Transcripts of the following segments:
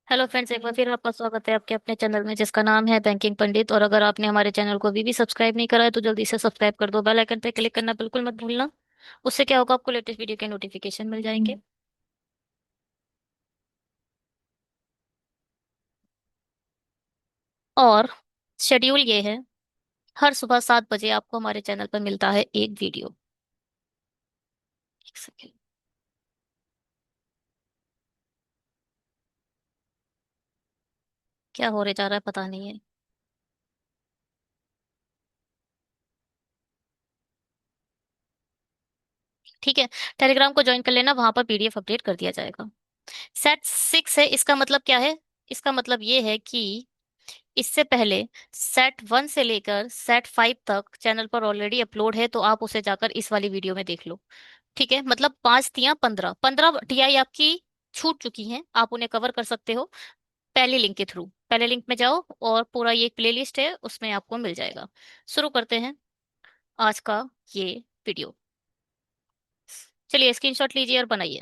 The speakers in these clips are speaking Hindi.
हेलो फ्रेंड्स, एक बार फिर आपका स्वागत है आपके अपने चैनल में जिसका नाम है बैंकिंग पंडित। और अगर आपने हमारे चैनल को अभी भी सब्सक्राइब नहीं करा है तो जल्दी से सब्सक्राइब कर दो। बेल आइकन पे क्लिक करना बिल्कुल मत भूलना। उससे क्या होगा, आपको लेटेस्ट वीडियो के नोटिफिकेशन मिल जाएंगे। और शेड्यूल ये है, हर सुबह 7 बजे आपको हमारे चैनल पर मिलता है एक वीडियो। एक सेकेंड। क्या हो रहे जा रहा है पता नहीं है। ठीक है, टेलीग्राम को ज्वाइन कर लेना, वहां पर पीडीएफ अपडेट कर दिया जाएगा। सेट 6 है, इसका मतलब क्या है? इसका मतलब ये है कि इससे पहले सेट 1 से लेकर सेट 5 तक चैनल पर ऑलरेडी अपलोड है, तो आप उसे जाकर इस वाली वीडियो में देख लो। ठीक है, मतलब 5 तिया 15 15 टीआई आपकी छूट चुकी हैं, आप उन्हें कवर कर सकते हो पहले लिंक के थ्रू। पहले लिंक में जाओ और पूरा ये प्लेलिस्ट है, उसमें आपको मिल जाएगा। शुरू करते हैं आज का ये वीडियो। चलिए स्क्रीनशॉट लीजिए और बनाइए।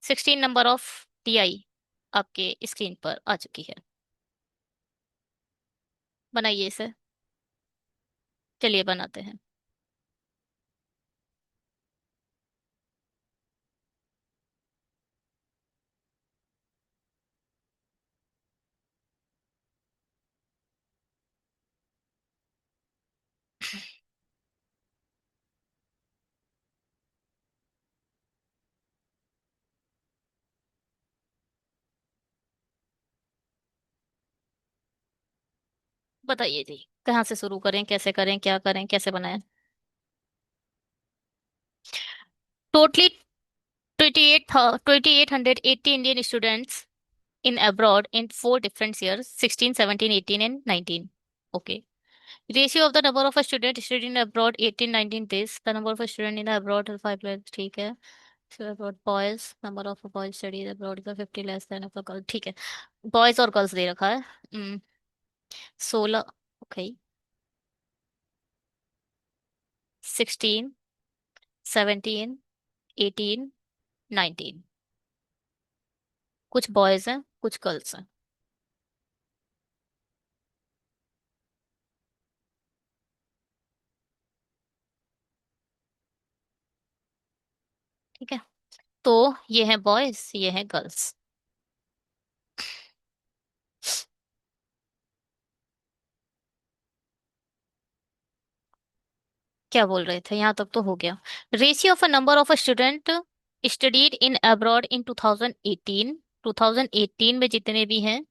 16 नंबर ऑफ टीआई आपके स्क्रीन पर आ चुकी है। बनाइए इसे। चलिए बनाते हैं। बताइए जी, कहाँ से शुरू करें, कैसे करें, क्या करें, कैसे बनाएं? Totally 2880 Indian students in abroad in 4 different years: 16, 17, 18 and 19. Okay. Ratio of the number of a student studying abroad 18, 19 this. The number of a student in abroad is 5 less. ठीक है. So abroad boys, number of boys studies abroad is 50 less than of a girl. ठीक है. Boys और girls दे रखा है. 16. Okay. 16, 17, 18, 19. कुछ बॉयज हैं, कुछ गर्ल्स हैं। ठीक है, तो ये हैं बॉयज, ये हैं गर्ल्स। क्या बोल रहे थे, यहाँ तक तो हो गया। Ratio of a number of a student studied in abroad in 2018। 2018 में जितने भी हैं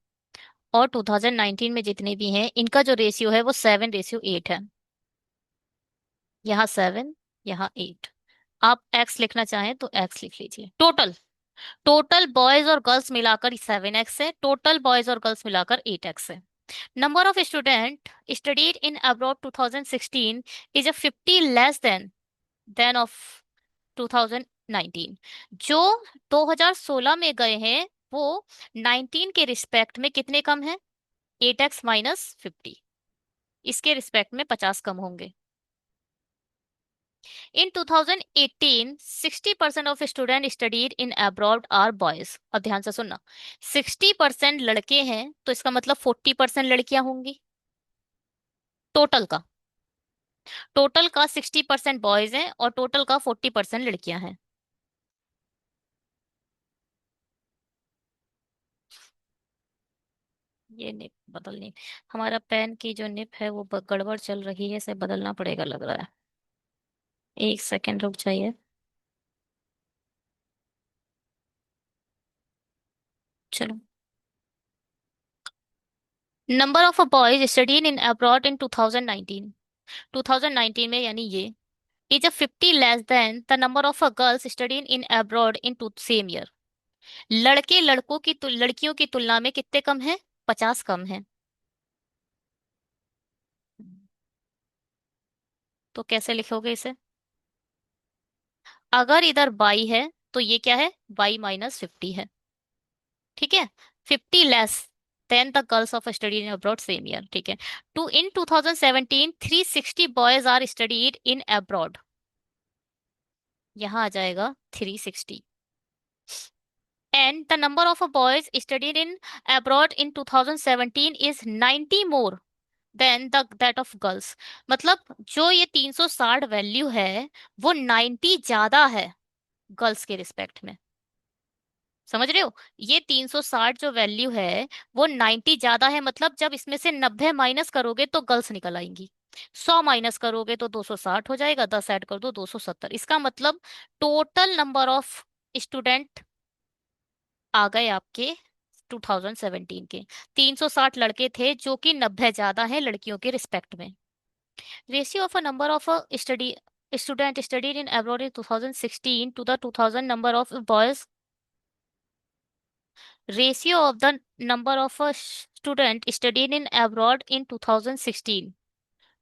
और 2019 में जितने भी हैं, इनका जो रेशियो है वो 7:8 है। यहाँ 7, यहाँ 8। आप एक्स लिखना चाहें तो एक्स लिख लीजिए। टोटल टोटल बॉयज और गर्ल्स मिलाकर 7x है, टोटल बॉयज और गर्ल्स मिलाकर 8x है। Number of student studied in abroad 2016 is a 50 less than of 2019। जो 2016 में गए हैं वो 19 के रिस्पेक्ट में कितने कम हैं? 8x - 50। इसके रिस्पेक्ट में 50 कम होंगे। In 2018 60% of student studied in abroad are boys. अब ध्यान से सुनना, 60% लड़के हैं तो इसका मतलब 40% लड़कियां होंगी। टोटल का टोटल का 60% बॉयज हैं और टोटल का 40% लड़कियां हैं। ये निप बदलनी, हमारा पेन की जो निप है वो गड़बड़ चल रही है, इसे बदलना पड़ेगा लग रहा है। एक सेकंड रुक जाइए। चलो। Number of boys studied in abroad in 2019। 2019 में यानी ये is a 50 less than the number of girls studied in abroad in to same year. लड़के लड़कों की लड़कियों की तुलना में कितने कम हैं? 50 कम हैं। तो कैसे लिखोगे इसे? अगर इधर बाई है तो ये क्या है? y - 50 है। ठीक है। 50 less than the girls of study in abroad same year. ठीक है। To in 2017 360 boys are studied in abroad. यहाँ आ जाएगा 360। and the number of boys studied in abroad in 2017 is 90 more than the that of girls। मतलब जो ये 360 वैल्यू है वो 90 ज्यादा है गर्ल्स के रिस्पेक्ट में। समझ रहे हो? ये 360 जो वैल्यू है वो 90 ज्यादा है, मतलब जब इसमें से 90 माइनस करोगे तो गर्ल्स निकल आएंगी। 100 माइनस करोगे तो 260 हो जाएगा, 10 ऐड कर दो 270। इसका मतलब टोटल नंबर ऑफ स्टूडेंट आ गए आपके 2017 के 360 लड़के थे, जो कि 90 ज्यादा है लड़कियों के रिस्पेक्ट में। Ratio of a number of a study student studied in abroad in 2016 to the 2000 number of boys. Ratio of the number of a student studying in abroad in 2016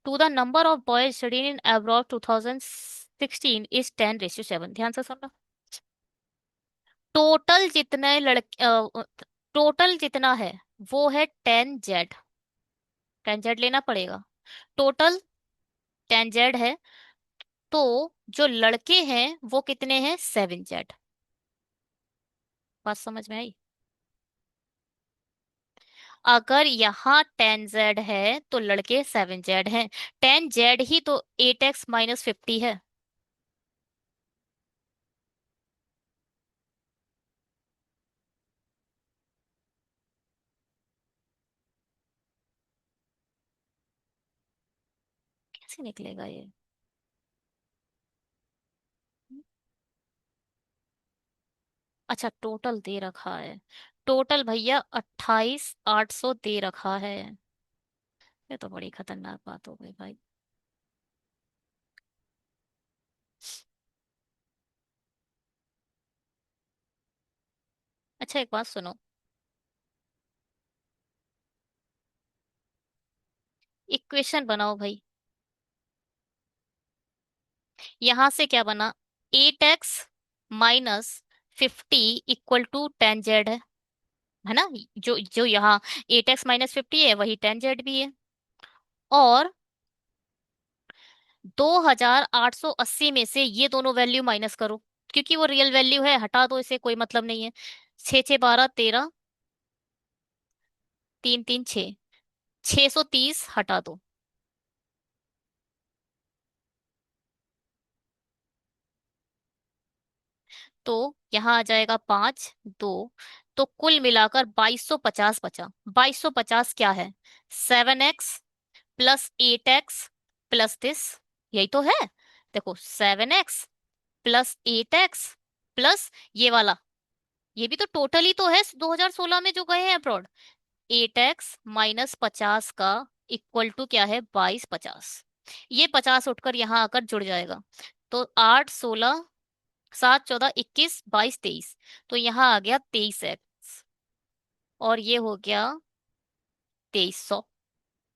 to the number of boys studying in abroad 2016 is 10:7। ध्यान से सुनना। टोटल जितने लड़के टोटल जितना है वो है 10 जेड। 10 जेड लेना पड़ेगा। टोटल 10 जेड है, तो जो लड़के हैं वो कितने हैं? 7 जेड। बात समझ में आई? अगर यहाँ 10 जेड है तो लड़के 7 जेड हैं। 10 जेड ही तो 8x - 50 है। कैसे निकलेगा ये? अच्छा, टोटल दे रखा है। टोटल भैया 28,800 दे रखा है। ये तो बड़ी खतरनाक बात हो गई भाई। अच्छा, एक बात सुनो। इक्वेशन बनाओ भाई। यहां से क्या बना? 8x - 50 इक्वल टू 10 जेड है ना? जो जो यहाँ 8x - 50 है वही 10 जेड भी है। और 2,880 में से ये दोनों वैल्यू माइनस करो, क्योंकि वो रियल वैल्यू है, हटा दो इसे, कोई मतलब नहीं है। 6 6 12 13, 3 3 6, 630 हटा दो। तो यहाँ आ जाएगा 5 2। तो कुल मिलाकर 2250 बचा। 2250 क्या है? 7x + 8x + this. यही तो है। देखो, 7x + 8x प्लस ये वाला, ये भी तो टोटल ही तो है 2016 में जो गए हैं अब्रॉड। 8x - 50 का इक्वल टू क्या है? 2250। ये 50 उठकर यहाँ आकर जुड़ जाएगा। तो 8 16 7 14 21 22 23। तो यहाँ आ गया 23x। और ये हो गया 2300,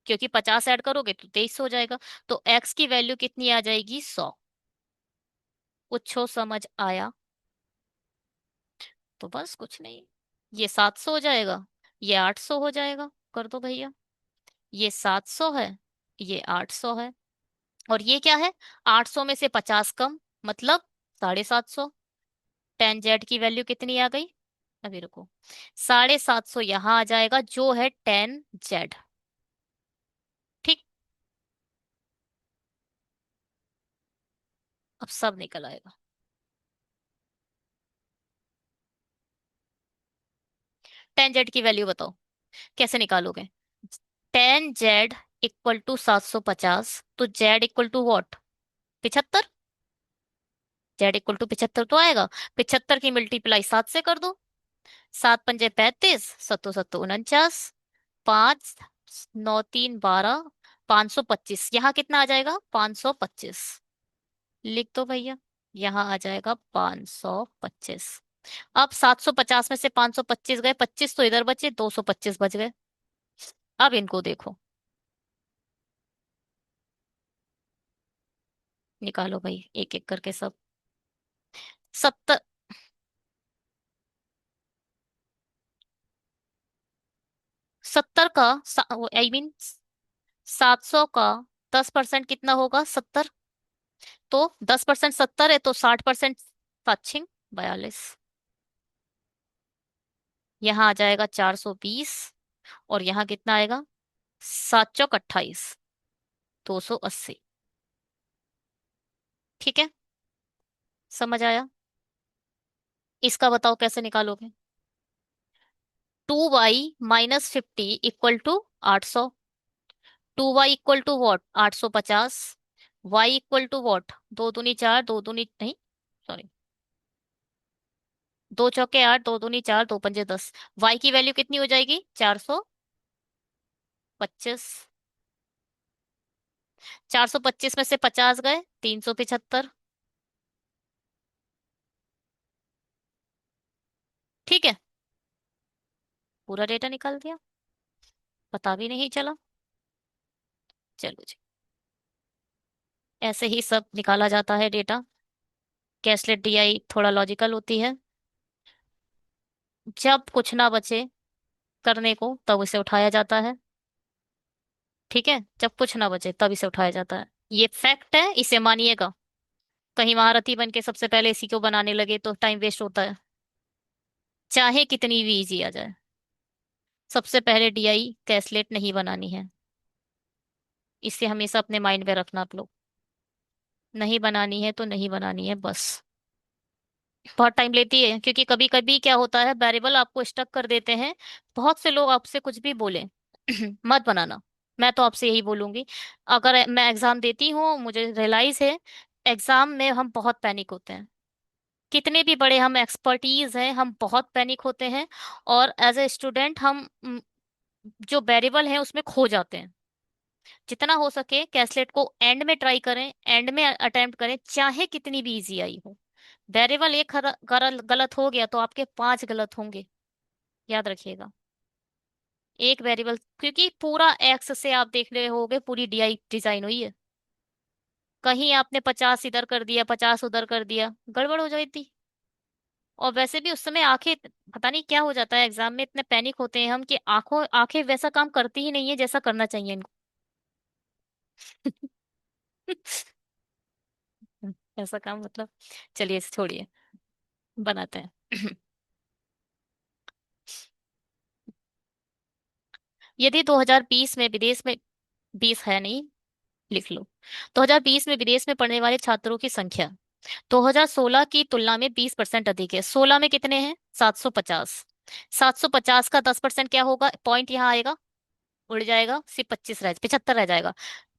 क्योंकि 50 ऐड करोगे तो 2300 हो जाएगा। तो x की वैल्यू कितनी आ जाएगी? 100। कुछ समझ आया? तो बस कुछ नहीं, ये 700 हो जाएगा, ये 800 हो जाएगा। कर दो भैया। ये 700 है, ये 800 है, और ये क्या है? 800 में से 50 कम, मतलब 750। 10 जेड की वैल्यू कितनी आ गई? अभी रुको। 750 यहाँ आ जाएगा, जो है 10 जेड। ठीक। अब सब निकल आएगा। 10 जेड की वैल्यू बताओ, कैसे निकालोगे? 10 जेड इक्वल टू 750, तो Z equal to what? 75। Z equal to 75 तो आएगा। 75 की मल्टीप्लाई 7 से कर दो। 7 पंजे 35, सत्तो सत्तो 49, 5 9 3 12, 525। यहाँ कितना आ जाएगा? 525। लिख दो भैया। यहाँ आ जाएगा 525। अब 750 में से 525 गए, 25 तो इधर बचे, 225 बच गए। अब इनको देखो, निकालो भाई एक एक करके सब। 70। 70 का, आई मीन 700 का 10% कितना होगा? 70। तो 10% 70 है, तो 60% 5 42। यहाँ आ जाएगा 420, और यहाँ कितना आएगा? 7 चौक 28, 280। ठीक है, समझ आया? इसका बताओ कैसे निकालोगे? 2y - 50 equal to 800। 2y equal to what? 850। y equal to what? 2 दूनी 4, 2 दूनी नहीं, सॉरी, 2 चौके 8, 2 दूनी 4, 2 पंजे 10। y की वैल्यू कितनी हो जाएगी? 425। 425 में से 50 गए, 375। ठीक है, पूरा डेटा निकाल दिया, पता भी नहीं चला। चलो जी, ऐसे ही सब निकाला जाता है डेटा। कैसलेट डीआई थोड़ा लॉजिकल होती है। जब कुछ ना बचे करने को तब इसे उठाया जाता है। ठीक है, जब कुछ ना बचे तब इसे उठाया जाता है। ये फैक्ट है, इसे मानिएगा। कहीं महारथी बन के सबसे पहले इसी को बनाने लगे तो टाइम वेस्ट होता है, चाहे कितनी भी इजी आ जाए। सबसे पहले डीआई कैसलेट नहीं बनानी है, इसे हमेशा अपने माइंड में रखना आप लोग। नहीं बनानी है तो नहीं बनानी है बस। बहुत टाइम लेती है, क्योंकि कभी कभी क्या होता है, वेरिएबल आपको स्टक कर देते हैं। बहुत से लोग आपसे कुछ भी बोले मत बनाना। मैं तो आपसे यही बोलूंगी, अगर मैं एग्जाम देती हूँ, मुझे रियलाइज है एग्जाम में हम बहुत पैनिक होते हैं। कितने भी बड़े हम एक्सपर्टीज हैं, हम बहुत पैनिक होते हैं। और एज ए स्टूडेंट हम जो वेरिएबल है उसमें खो जाते हैं। जितना हो सके कैसलेट को एंड में ट्राई करें, एंड में अटेम्प्ट करें, चाहे कितनी भी इजी आई हो। वेरिएबल एक गलत हो गया तो आपके 5 गलत होंगे, याद रखिएगा। एक वेरिएबल, क्योंकि पूरा एक्स से आप देख रहे होगे पूरी डीआई डिजाइन हुई है। कहीं आपने 50 इधर कर दिया, 50 उधर कर दिया, गड़बड़ हो जाती। और वैसे भी उस समय आंखें, पता नहीं क्या हो जाता है एग्जाम में, इतने पैनिक होते हैं हम कि आंखें वैसा काम करती ही नहीं है जैसा करना चाहिए इनको। ऐसा काम मतलब, चलिए इसे छोड़िए, बनाते हैं। यदि 2020 में विदेश में, 20 है नहीं, लिख लो। 2020 में विदेश में पढ़ने वाले छात्रों की संख्या 2016 की तुलना में 20% अधिक है। 16 में कितने हैं? 750। 750 का 10% क्या होगा? पॉइंट यहाँ आएगा, उड़ जाएगा, सिर्फ 75 रह जाएगा।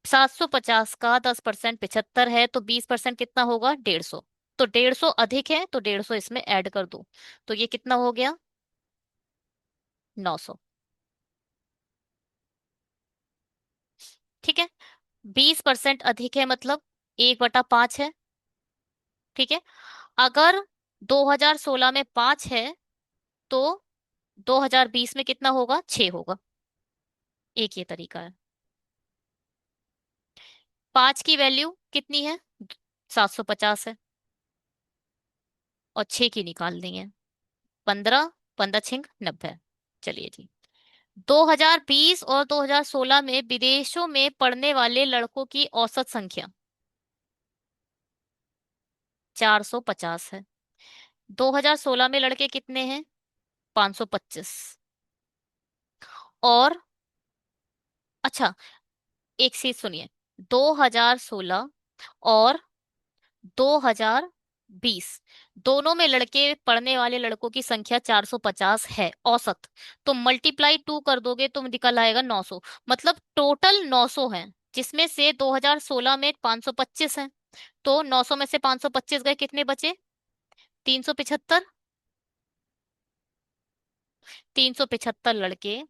750 का 10% 75 है, तो 20% कितना होगा? 150। तो 150 अधिक है, तो 150 इसमें ऐड कर दो, तो ये कितना हो गया? 900। ठीक है, 20% अधिक है मतलब 1/5 है। ठीक है, अगर 2016 में 5 है, तो 2020 में कितना होगा? 6 होगा। एक ये तरीका है। 5 की वैल्यू कितनी है? 750 है, और 6 की निकाल दी है। 15, 15×6 = 90। चलिए जी, 2020 और 2016 में विदेशों में पढ़ने वाले लड़कों की औसत संख्या 450 है। 2016 में लड़के कितने हैं? 525। और अच्छा, एक चीज सुनिए, 2016 और 2020 दोनों में लड़के पढ़ने वाले लड़कों की संख्या 450 है औसत। तो मल्टीप्लाई 2 कर दोगे तो निकल आएगा 900। मतलब टोटल 900 है, जिसमें से 2016 में 525 है। तो 900 में से 525 गए, कितने बचे? 375। 375 लड़के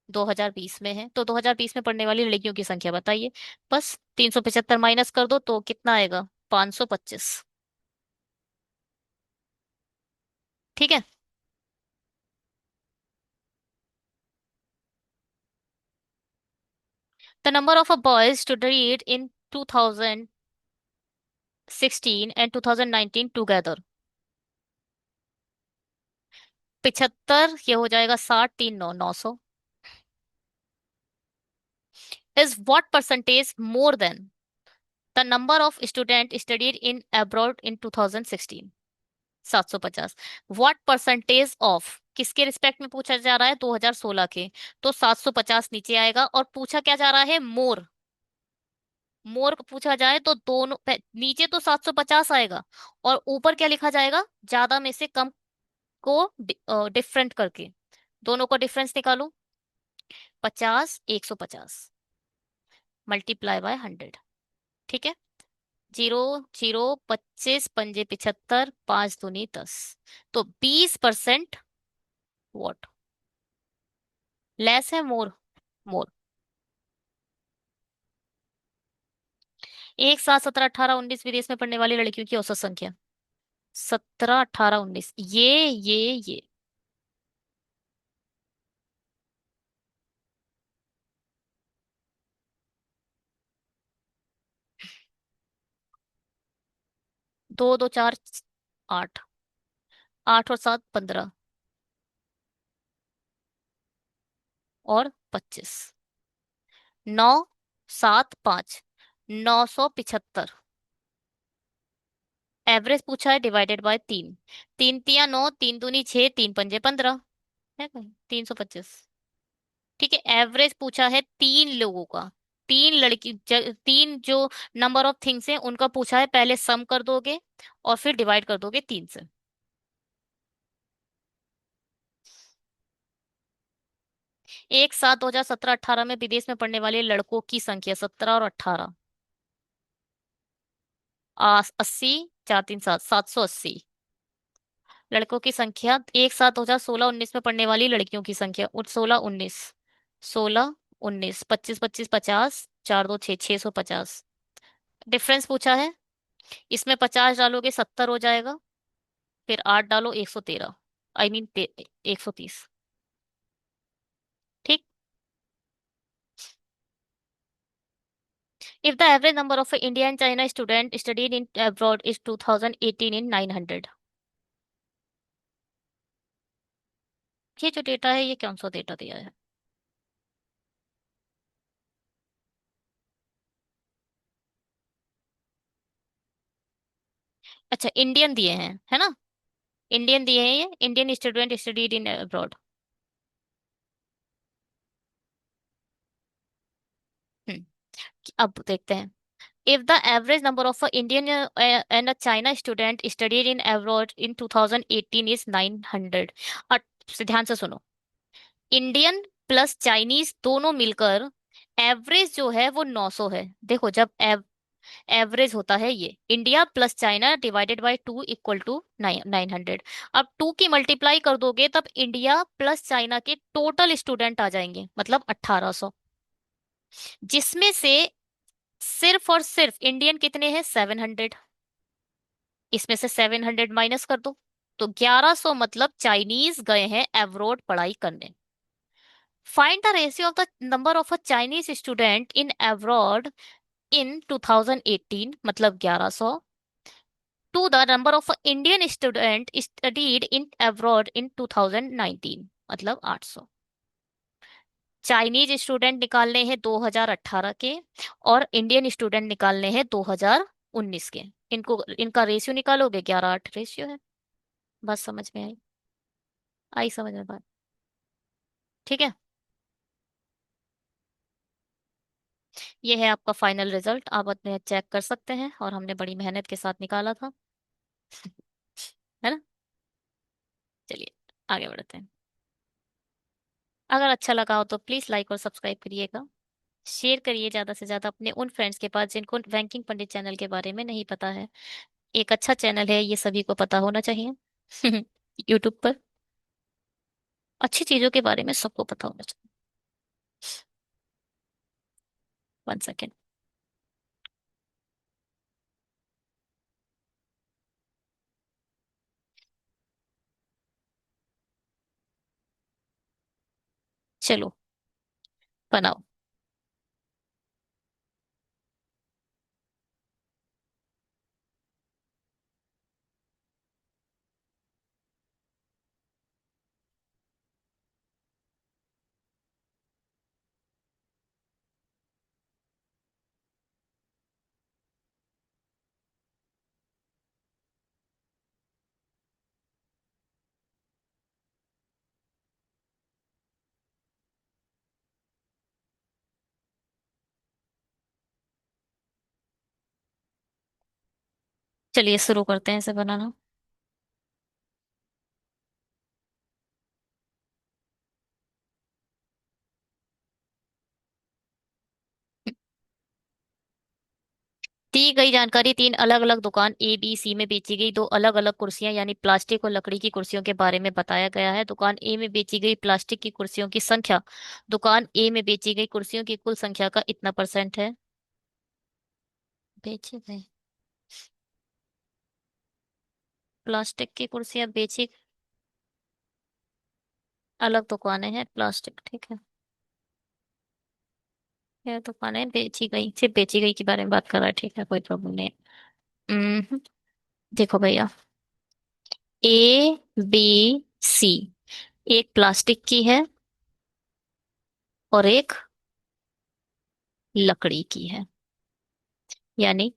2020 में है, तो 2020 में पढ़ने वाली लड़कियों की संख्या बताइए। बस 375 माइनस कर दो तो कितना आएगा? 525। ठीक है। The number of boys studied in 2016 and 2019 together, 75, ये हो जाएगा 60, 3 9, 900, is what percentage more than the number of students studied in abroad in 2016? 750। What percentage of, किसके रिस्पेक्ट में पूछा जा रहा है, 2016 के, तो 750 नीचे आएगा। और पूछा क्या जा रहा है, मोर। मोर पूछा जाए तो दोनों नीचे तो 750 आएगा, और ऊपर क्या लिखा जाएगा, ज्यादा में से कम को डिफरेंट करके। दोनों को डिफरेंस निकालो। 50, 150, मल्टीप्लाई बाय 100। ठीक है। 0, 0, 25 पंजे 75, 5 दूनी 10, तो 20%। वॉट, लेस है, मोर? मोर। 1, 7, 17, 18, 19 विदेश में पढ़ने वाली लड़कियों की औसत संख्या। 17, 18, 19, ये 2, 2, 4, 8, 8 और 7, 15, और 25। 9, 7, 5, 975। एवरेज पूछा है, डिवाइडेड बाय 3। 3 तिया 9, 3 दूनी 6, 3 पंजे 15, है कहीं 325। ठीक है, एवरेज पूछा है 3 लोगों का। तीन जो नंबर ऑफ थिंग्स हैं उनका पूछा है, पहले सम कर दोगे और फिर डिवाइड कर दोगे 3 से। एक सात 2017-18 में विदेश में पढ़ने वाले लड़कों की संख्या 17 और 18। 80, 4, 3, 7, 780। लड़कों की संख्या, एक साथ 2016-19 में पढ़ने वाली लड़कियों की संख्या, 16, 19, 16, 19, 25, 25, 50, 4, 2, 6, 650। डिफरेंस पूछा है, इसमें 50 डालोगे 70 हो जाएगा, फिर 8 डालो 113, आई मीन 130। ठीक। If the average number of India and China student studied in abroad is 2018 इन 900। ये जो डेटा है, ये कौन सा डेटा दिया है? अच्छा, इंडियन दिए हैं, है ना? इंडियन दिए हैं, ये Indian student studied in abroad. Hmm. अब देखते हैं। If the average number of a Indian and a China student studied in abroad in 2018 is 900। और ध्यान से सुनो, इंडियन प्लस चाइनीज दोनों मिलकर एवरेज जो है वो 900 है। देखो, जब एवरेज होता है ये India plus China divided by 2 equal to 900। अब 2 की मल्टीप्लाई कर दोगे तब इंडिया प्लस चाइना के टोटल स्टूडेंट आ जाएंगे, मतलब 1800। जिसमें से सिर्फ और सिर्फ इंडियन कितने हैं, 700। इसमें से 700 माइनस कर दो, तो 1100, मतलब चाइनीज गए हैं अब्रोड पढ़ाई करने। Find the ratio of the number of a Chinese student in abroad in 2018, मतलब 1100, to the number of Indian student studied in abroad in 2019, मतलब 800। चाइनीज स्टूडेंट निकालने हैं 2018 के, और इंडियन स्टूडेंट निकालने हैं 2019 के। इनको, इनका रेशियो निकालोगे, 11:8 रेशियो है। बस समझ में आई? आई समझ में बात? ठीक है। ये है आपका फाइनल रिजल्ट, आप अपने चेक कर सकते हैं, और हमने बड़ी मेहनत के साथ निकाला था। है ना? चलिए, आगे बढ़ते हैं। अगर अच्छा लगा हो तो प्लीज लाइक और सब्सक्राइब करिएगा। शेयर करिए ज्यादा से ज्यादा अपने उन फ्रेंड्स के पास जिनको बैंकिंग पंडित चैनल के बारे में नहीं पता है। एक अच्छा चैनल है, ये सभी को पता होना चाहिए। यूट्यूब पर अच्छी चीजों के बारे में सबको पता होना चाहिए। 1 सेकेंड। चलो, बनाओ। चलिए शुरू करते हैं इसे बनाना। दी गई जानकारी तीन अलग अलग दुकान ए बी सी में बेची गई दो अलग अलग कुर्सियां यानी प्लास्टिक और लकड़ी की कुर्सियों के बारे में बताया गया है। दुकान ए में बेची गई प्लास्टिक की कुर्सियों की संख्या दुकान ए में बेची गई कुर्सियों की कुल संख्या का इतना परसेंट है। बेची गई प्लास्टिक की कुर्सियां बेची, अलग दुकानें हैं प्लास्टिक, ठीक है। यह दुकानें बेची गई, सिर्फ बेची गई के बारे में बात कर रहा है, ठीक है, कोई प्रॉब्लम नहीं है। देखो भैया, ए बी सी एक प्लास्टिक की है और एक लकड़ी की है, यानी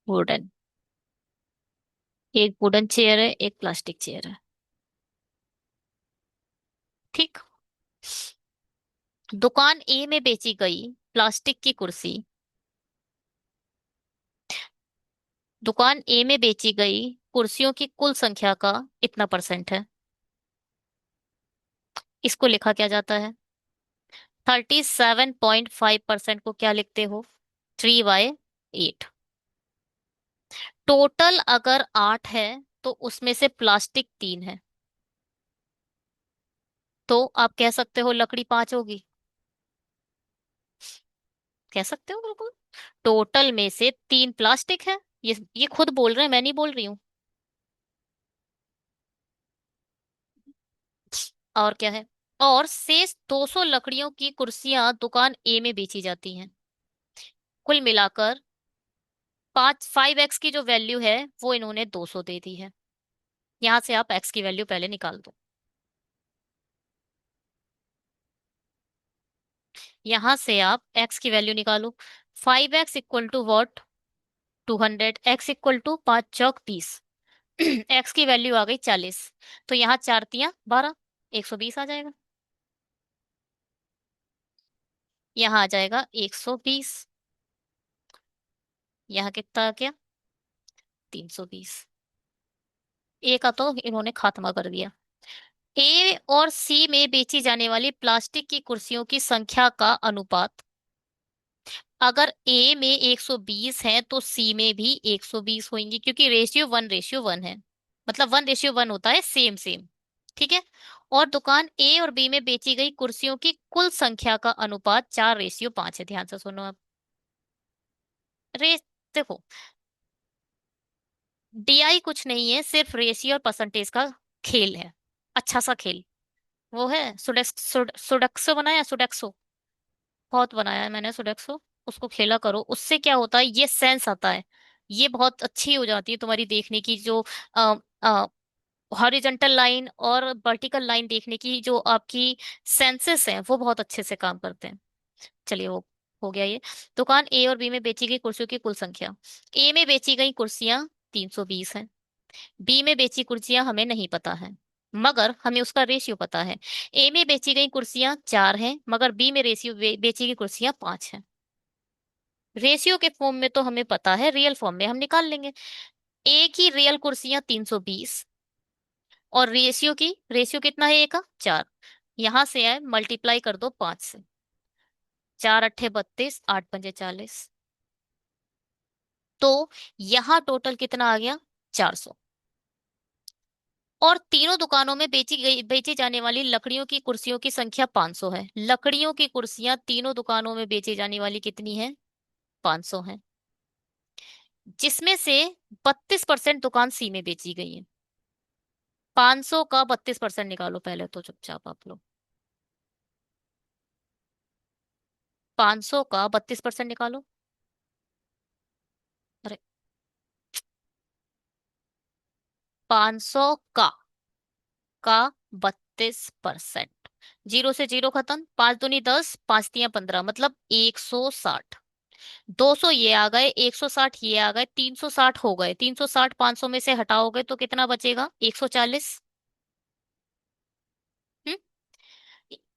वुडन। एक वुडन चेयर है, एक प्लास्टिक चेयर है, ठीक। दुकान ए में बेची गई प्लास्टिक की कुर्सी, दुकान ए में बेची गई कुर्सियों की कुल संख्या का इतना परसेंट है। इसको लिखा क्या जाता है? 37.5% को क्या लिखते हो? 3/8। टोटल अगर 8 है तो उसमें से प्लास्टिक 3 है, तो आप कह सकते हो लकड़ी 5 होगी। कह सकते हो बिल्कुल। टोटल में से 3 प्लास्टिक है, ये खुद बोल रहे हैं, मैं नहीं बोल रही हूँ। और क्या है? और शेष 200 लकड़ियों की कुर्सियां दुकान ए में बेची जाती हैं। कुल मिलाकर 5x की जो वैल्यू है वो इन्होंने 200 दे दी है। यहां से आप x की वैल्यू पहले निकाल दो। यहां से आप x की वैल्यू निकालो। 5x = 200, x = 5 चौक 30। x की वैल्यू आ गई 40। तो यहाँ 4 × 3 = 12, 120 आ जाएगा। यहाँ आ जाएगा 120। यहाँ कितना आ गया? 320। ए का तो इन्होंने खात्मा कर दिया। ए और सी में बेची जाने वाली प्लास्टिक की कुर्सियों की संख्या का अनुपात, अगर ए में 120 है तो सी में भी 120 होंगी, क्योंकि रेशियो 1:1 है। मतलब 1:1 होता है, सेम सेम, ठीक है। और दुकान ए और बी में बेची गई कुर्सियों की कुल संख्या का अनुपात 4:5 है। ध्यान से सुनो आप। रे देखो, डीआई कुछ नहीं है, सिर्फ रेशियो और परसेंटेज का खेल है। अच्छा सा खेल। वो है सुडेक्सो बनाया, सुडेक्सो बहुत बनाया है मैंने, सुडेक्सो। उसको खेला करो, उससे क्या होता है, ये सेंस आता है। ये बहुत अच्छी हो जाती है तुम्हारी देखने की जो हॉरिजॉन्टल लाइन और वर्टिकल लाइन देखने की जो आपकी सेंसेस हैं वो बहुत अच्छे से काम करते हैं। चलिए वो हो गया ये। दुकान ए और बी में बेची गई कुर्सियों की कुल संख्या। ए में बेची गई कुर्सियां 320 हैं। बी में बेची कुर्सियां हमें नहीं पता है, मगर हमें उसका रेशियो पता है। ए में बेची गई कुर्सियां 4 हैं, मगर बी में बेची गई कुर्सियां 5 हैं। रेशियो के फॉर्म में तो हमें पता है, रियल फॉर्म में हम निकाल लेंगे। ए की रियल कुर्सियां 320 और रेशियो कितना है? ए का 4। यहां से है मल्टीप्लाई कर दो 5 से। 4 × 8 = 32, 8 × 5 = 40। तो यहाँ टोटल कितना आ गया? 400। और तीनों दुकानों में बेची जाने वाली लकड़ियों की कुर्सियों की संख्या 500 है। लकड़ियों की कुर्सियां तीनों दुकानों में बेची जाने वाली कितनी है? 500 है। जिसमें से 32% दुकान सी में बेची गई है। 500 का 32% निकालो पहले तो, चुपचाप आप लोग। 500 का 32% निकालो। अरे, 500 का 32%। जीरो से जीरो खत्म, 5 दूनी 10, 5 तियां 15, मतलब 160। 200 ये आ गए, 160 ये आ गए, 360 हो गए। 360 500 में से हटाओगे तो कितना बचेगा? 140। हम्म।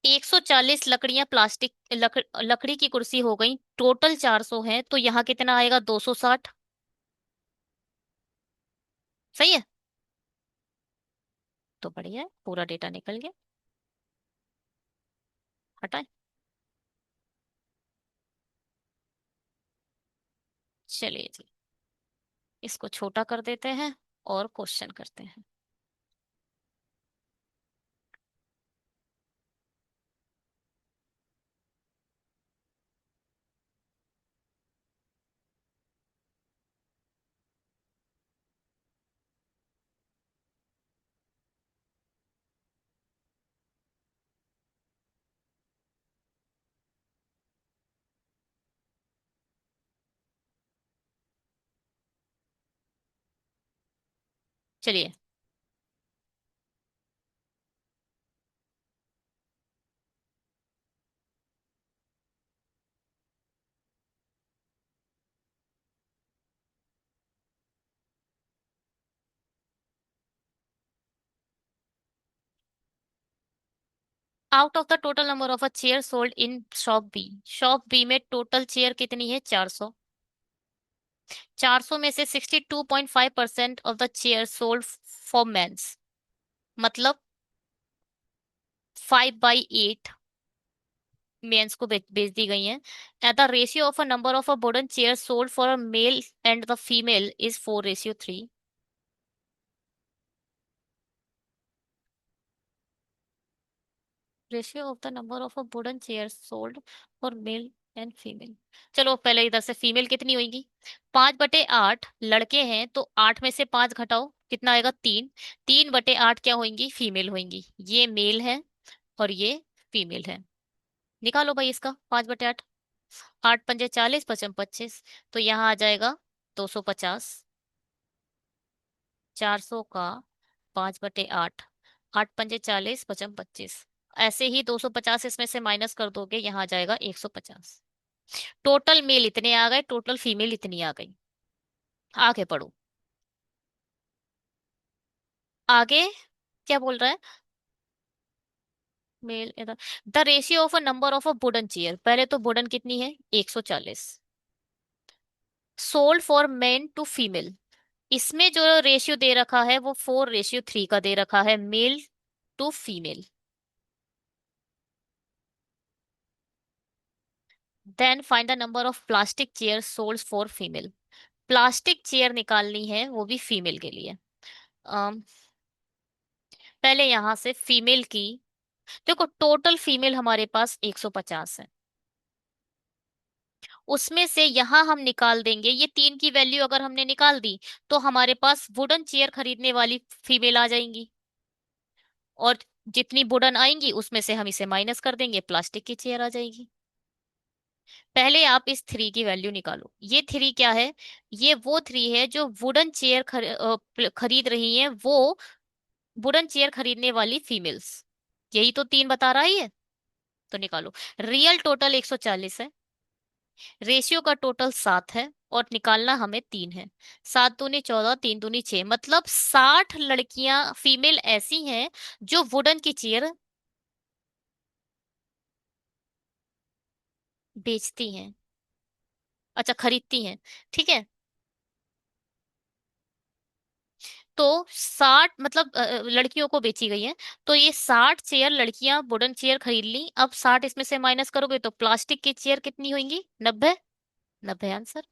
140 लकड़ियां लकड़ी की कुर्सी हो गई। टोटल 400 है तो यहाँ कितना आएगा? 260। सही है। तो बढ़िया है, पूरा डेटा निकल गया। हटाए। चलिए जी, इसको छोटा कर देते हैं और क्वेश्चन करते हैं। चलिए। Out of the total number of a chair sold in shop B, shop B में टोटल चेयर कितनी है? 400। 400 में से 62.5% of the chair sold for mens, मतलब 5/8 मेंस को बेच दी गई हैं। At the ratio of a number of a wooden chair sold for a male and the female is 4:3। Ratio of the number of a wooden chair sold for male and female. चलो पहले इधर से फीमेल कितनी होगी? 5/8 लड़के हैं, तो 8 में से 5 घटाओ, कितना आएगा? 3। 3/8 क्या होंगी? फीमेल होंगी। ये मेल है और ये फीमेल है। निकालो भाई इसका 5/8। 8×5 = 40, 5×5 = 25। तो यहाँ आ जाएगा 250। 400 का 5/8, 8×5 = 40, 5×25। ऐसे ही 250 इसमें से माइनस कर दोगे, यहाँ आ जाएगा 150। टोटल मेल इतने आ गए, टोटल फीमेल इतनी आ गई। आगे पढ़ो। आगे क्या बोल रहा है? Male the ratio of a number of a wooden chair, पहले तो वुडन कितनी है? 140। Sold for men to female, इसमें जो रेशियो दे रखा है वो 4:3 का दे रखा है, male to female. Then find the number of plastic chair sold for female. Plastic chair निकालनी है, वो भी फीमेल के लिए। अम, पहले यहां से फीमेल की, देखो टोटल फीमेल हमारे पास 150 है। उसमें से यहां हम निकाल देंगे, ये 3 की वैल्यू अगर हमने निकाल दी तो हमारे पास वुडन चेयर खरीदने वाली फीमेल आ जाएंगी। और जितनी वुडन आएंगी उसमें से हम इसे माइनस कर देंगे, प्लास्टिक की चेयर आ जाएगी। पहले आप इस 3 की वैल्यू निकालो। ये 3 क्या है? ये वो 3 है जो वुडन चेयर खरीद रही हैं, वो वुडन चेयर खरीदने वाली फीमेल्स। यही तो 3 बता रहा है ये। तो निकालो। रियल टोटल 140 है, रेशियो का टोटल 7 है, और निकालना हमें 3 है। 7×2 = 14, 3×2 = 6, मतलब 60 लड़कियां फीमेल ऐसी हैं जो वुडन की चेयर बेचती हैं। अच्छा, खरीदती हैं। ठीक है। तो 60 मतलब लड़कियों को बेची गई है। तो ये 60 चेयर लड़कियां वुडन चेयर खरीद ली। अब 60 इसमें से माइनस करोगे तो प्लास्टिक की चेयर कितनी होंगी? 90। 90 आंसर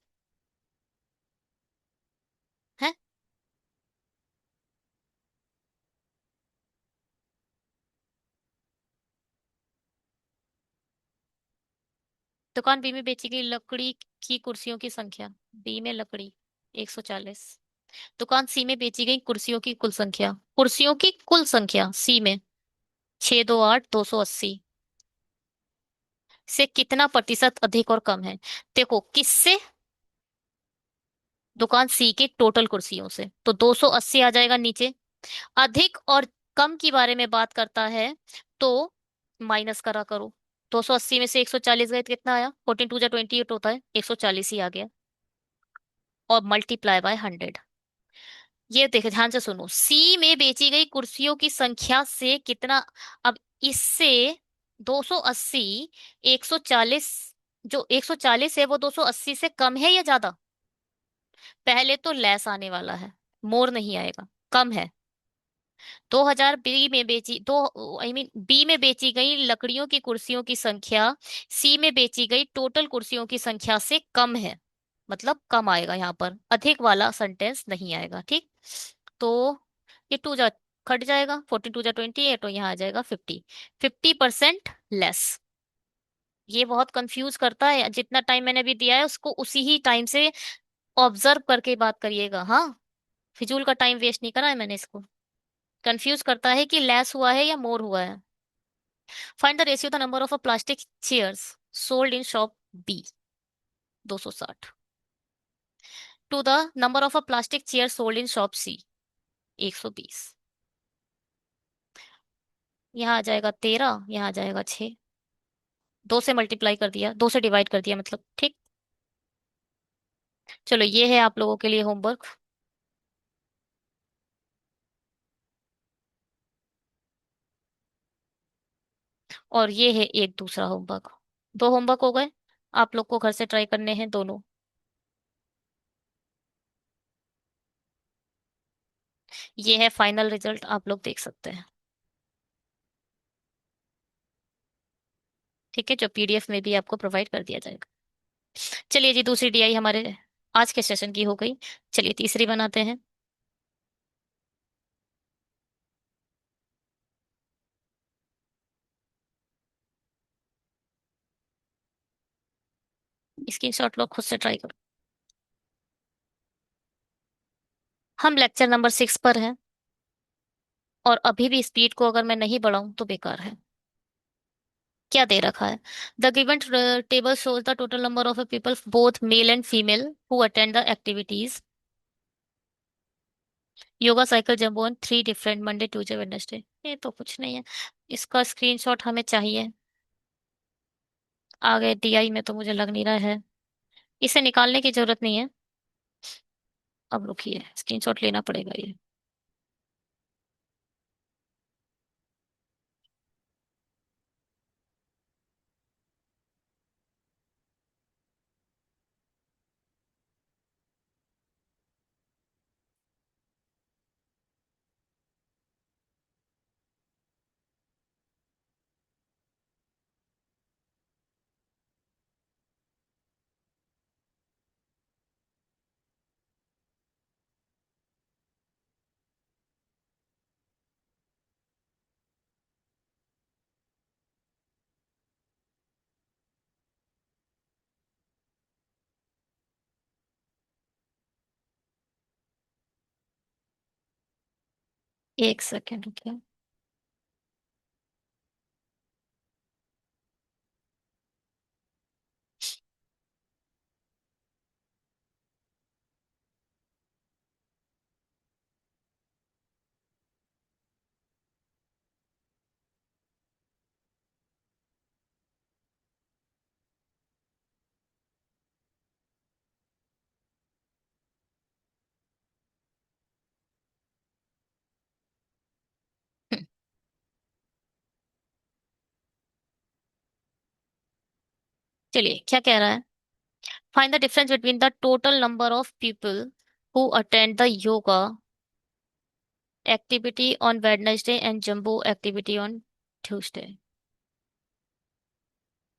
है। दुकान बी में बेची गई लकड़ी की कुर्सियों की संख्या। बी में लकड़ी 140। दुकान सी में बेची गई कुर्सियों की कुल संख्या, कुर्सियों की कुल संख्या सी में 6×2 = 8, 280 से कितना प्रतिशत अधिक और कम है? देखो किससे? दुकान सी की टोटल कुर्सियों से, तो 280 आ जाएगा नीचे। अधिक और कम की बारे में बात करता है तो माइनस करा करो। 280 में से 140 गए तो कितना आया? 14×2 = 28 होता है, 140 ही आ गया। और मल्टीप्लाई बाय 100। ये देखो ध्यान से सुनो, सी में बेची गई कुर्सियों की संख्या से कितना। अब इससे 280, 140, जो 140 है वो 280 से कम है या ज्यादा? पहले तो लेस आने वाला है। मोर नहीं आएगा, कम है। 2000 बी में बेची दो, आई मीन बी में बेची गई लकड़ियों की कुर्सियों की संख्या सी में बेची गई टोटल कुर्सियों की संख्या से कम है। मतलब कम आएगा यहाँ पर, अधिक वाला सेंटेंस नहीं आएगा, ठीक। तो ये टू जा कट जाएगा, 14 2 जा 28, तो यहाँ आ जाएगा 50, 50% लेस। ये बहुत कंफ्यूज करता है, जितना टाइम मैंने अभी दिया है उसको उसी ही टाइम से ऑब्जर्व करके बात करिएगा, हाँ। फिजूल का टाइम वेस्ट नहीं करा है मैंने इसको। कंफ्यूज करता है कि लेस हुआ है या मोर हुआ है। Find the ratio the number of a plastic chairs sold in shop B, 260, to the number of a plastic chair sold in shop C, 120। यहाँ आ जाएगा 13, यहाँ आ जाएगा 6। दो से मल्टीप्लाई कर दिया, दो से डिवाइड कर दिया मतलब, ठीक। चलो ये है आप लोगों के लिए होमवर्क। और ये है एक दूसरा होमवर्क। दो होमवर्क हो गए। आप लोग को घर से ट्राई करने हैं दोनों। ये है फाइनल रिजल्ट, आप लोग देख सकते हैं। ठीक है, जो पीडीएफ में भी आपको प्रोवाइड कर दिया जाएगा। चलिए जी, दूसरी डीआई हमारे आज के सेशन की हो गई। चलिए तीसरी बनाते हैं। स्क्रीनशॉट लो, खुद से ट्राई करो। हम लेक्चर नंबर 6 पर हैं, और अभी भी स्पीड को अगर मैं नहीं बढ़ाऊं तो बेकार है। क्या दे रखा है? The given table shows the total number of people both male and female who attend the activities yoga cycle jumbo on 3 different Monday Tuesday Wednesday. ये तो कुछ नहीं है, इसका स्क्रीनशॉट हमें चाहिए। आगे डीआई में तो मुझे लग नहीं रहा है, इसे निकालने की जरूरत नहीं है। अब रुकिए, स्क्रीनशॉट लेना पड़ेगा ये। एक सेकेंड रुकिए। हम्म, चलिए क्या कह रहा है। Find the difference between the total number of people who attend the yoga activity on Wednesday and jumbo activity on Tuesday.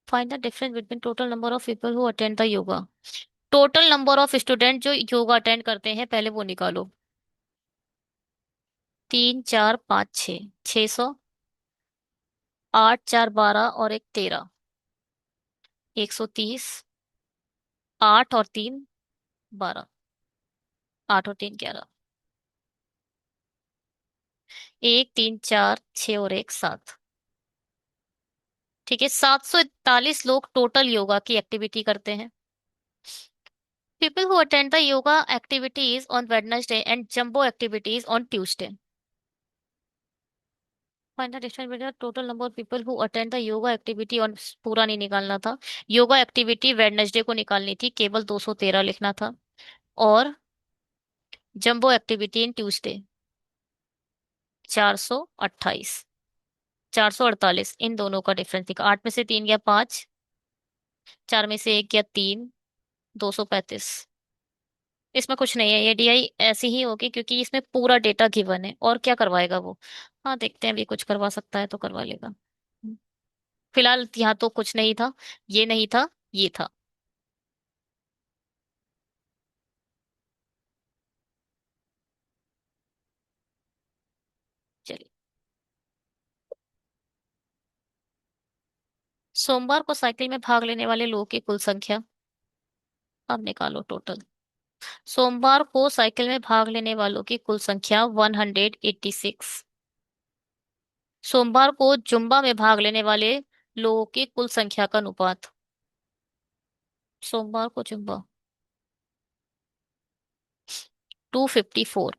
Find the difference between total number of people who attend the yoga. Total number of student जो योगा अटेंड करते हैं पहले वो निकालो। 3 4 5 6, 600। 8 4 12 और एक 13, 130। 8 और 3 12, 8 और 3 11। 1 3 4 6 और एक 7। ठीक है, 741 लोग टोटल योगा की एक्टिविटी करते हैं। People who attend the yoga activities on Wednesday and jumbo activities on Tuesday. Find the difference between total number of people who attend the yoga activity on, पूरा नहीं निकालना था। योगा एक्टिविटी वेडनेसडे को निकालनी थी, केवल 213 लिखना था। और जंबो एक्टिविटी इन ट्यूसडे 428, 448। इन दोनों का डिफरेंस दिखा, 8 में से 3 गया 5, 4 में से 1 गया 3, 235। इसमें कुछ नहीं है, ये डीआई ऐसी ही होगी क्योंकि इसमें पूरा डेटा गिवन है, और क्या करवाएगा वो। हाँ देखते हैं, अभी कुछ करवा सकता है तो करवा लेगा। फिलहाल यहाँ तो कुछ नहीं था, ये नहीं था, ये था। चलिए। सोमवार को साइकिल में भाग लेने वाले लोगों की कुल संख्या। अब निकालो टोटल। सोमवार को साइकिल में भाग लेने वालों की कुल संख्या 186। सोमवार को जुम्बा में भाग लेने वाले लोगों की कुल संख्या का अनुपात। सोमवार को जुम्बा 254।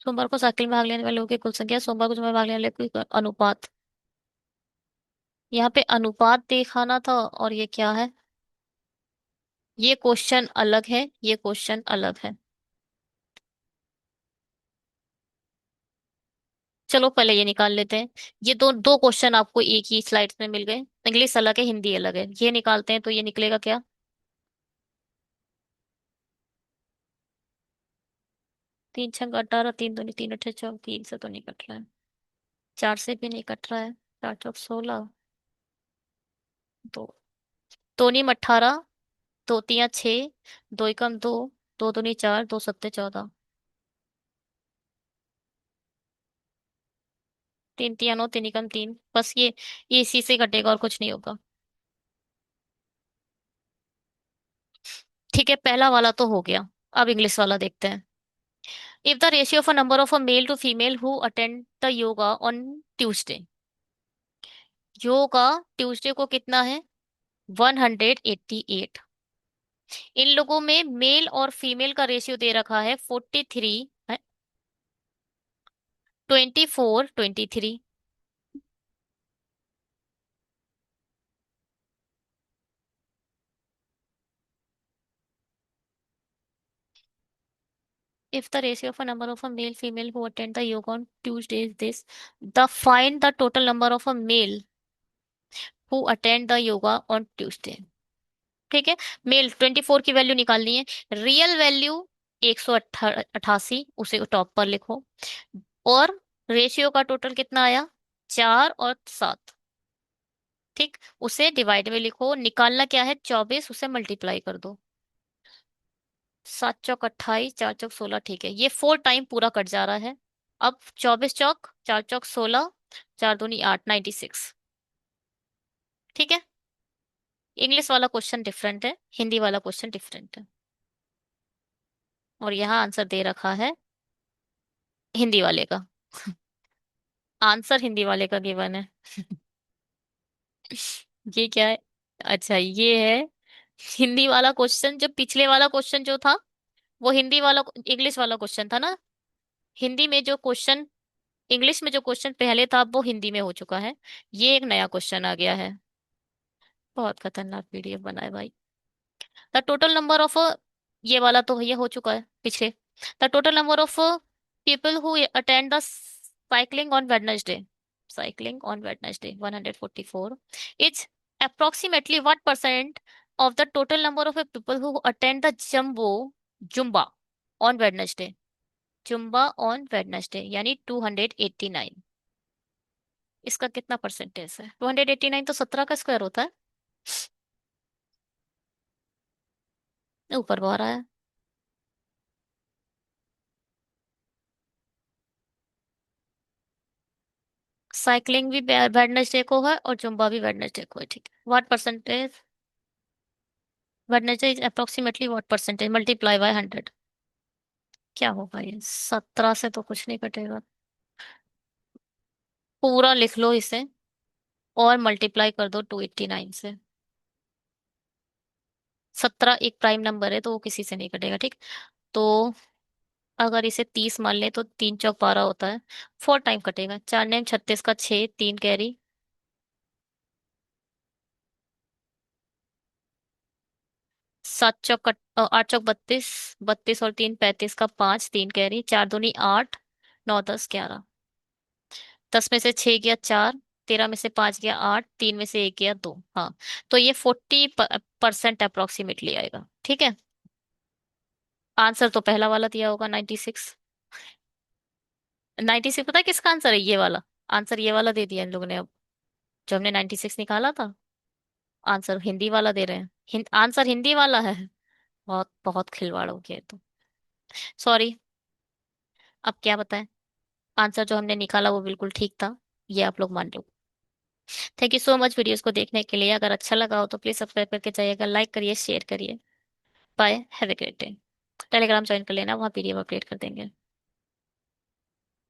सोमवार को साइकिल में भाग लेने वाले लोगों की कुल संख्या, सोमवार को जुम्मे में भाग लेने वाले की अनुपात। यहाँ पे अनुपात दिखाना था, और ये क्या है। ये क्वेश्चन अलग है, ये क्वेश्चन अलग है। चलो पहले ये निकाल लेते हैं। ये दो दो क्वेश्चन आपको एक ही स्लाइड में मिल गए। इंग्लिश अलग है, हिंदी अलग है, ये निकालते हैं तो ये निकलेगा क्या। 3 6 18, 3 दूनी 3 8 14, 3 से तो नहीं कट रहा है। 4 से भी नहीं कट रहा है। 4 4 16। दो, दो नीम 18, दो तियां 6, दो एकम 2, दो दूनी 4, दो सत्ते 14। 3 3 9, 3 एकम 3, बस ये इसी से कटेगा और कुछ नहीं होगा। ठीक है, पहला वाला तो हो गया। अब इंग्लिश वाला देखते हैं। If the ratio of a number of a male to female who attend the yoga on Tuesday. Yoga Tuesday को कितना है, 188। इन लोगों में मेल और फीमेल का रेशियो दे रखा है 43, 24 23। If the ratio of a number of a male female who attend the yoga on Tuesday is this, the find the total number of a male who attend the yoga on Tuesday। ठीक है, मेल 24 की वैल्यू निकालनी है। रियल वैल्यू 188, उसे टॉप पर लिखो। और रेशियो का टोटल कितना आया, 4 और 7। ठीक, उसे डिवाइड में लिखो, निकालना क्या है 24, उसे मल्टीप्लाई कर दो। 7 चौक 28, 4 चौक 16, ठीक है, ये 4 टाइम पूरा कट जा रहा है। अब 24 चौक, 4 चौक 16, 4 दूनी 8, 96। ठीक है। इंग्लिश वाला क्वेश्चन डिफरेंट है, हिंदी वाला क्वेश्चन डिफरेंट है। और यहाँ आंसर दे रखा है हिंदी वाले का। आंसर हिंदी वाले का गिवन है। ये क्या है। अच्छा ये है हिंदी वाला क्वेश्चन। जो पिछले वाला क्वेश्चन जो था वो हिंदी वाला, इंग्लिश वाला क्वेश्चन था ना। हिंदी में जो क्वेश्चन, इंग्लिश में जो क्वेश्चन पहले था वो हिंदी में हो चुका है। ये एक नया क्वेश्चन आ गया है। बहुत खतरनाक पीडीएफ बना है भाई। द टोटल नंबर ऑफ, ये वाला तो ये हो चुका है पीछे। The total number of people who attend the cycling on Wednesday, cycling on Wednesday 144 is approximately what percent of the total number of people who attend the Zumba on Wednesday। Zumba on Wednesday यानी 289। इसका कितना परसेंटेज है, 289 तो 17 का स्क्वायर होता है। ऊपर बहुत रहा है। साइकिलिंग भी वेडनेसडे को है और जुम्बा भी वेडनेसडे को है, ठीक है। What percentage, Wednesday is approximately what percentage multiply by 100। क्या होगा ये, 17 से तो कुछ नहीं कटेगा। पूरा लिख लो इसे और मल्टीप्लाई कर दो 289 से। 17 एक प्राइम नंबर है तो वो किसी से नहीं कटेगा, ठीक। तो अगर इसे 30 मान ले तो 3 चौक 12 होता है। 4 टाइम कटेगा। 4 9 36 का 6, 3 कैरी। 8 चौक 32, 32 और 3 35 का 5, 3 कैरी। 4 दूनी 8, 9 10 11। 10 में से 6 गया 4, 13 में से 5 गया 8, 3 में से 1 गया 2। हाँ, तो ये 40% अप्रोक्सीमेटली आएगा, ठीक है। आंसर तो पहला वाला दिया होगा, 96। 96 पता है किसका आंसर है? ये वाला। आंसर ये वाला दे दिया इन लोगों ने अब, जो हमने 96 निकाला था। आंसर हिंदी वाला दे रहे हैं। आंसर हिंदी वाला है। बहुत बहुत खिलवाड़ हो गया है तो। सॉरी। अब क्या बताएं। आंसर जो हमने निकाला वो बिल्कुल ठीक था, ये आप लोग मान लो। Thank you so much videos को देखने के लिए। अगर अच्छा लगा हो तो प्लीज सब्सक्राइब करके जाइएगा, लाइक करिए, शेयर करिए। Bye, have a great day. Telegram join कर लेना, वहाँ पीडीएफ अपडेट कर देंगे।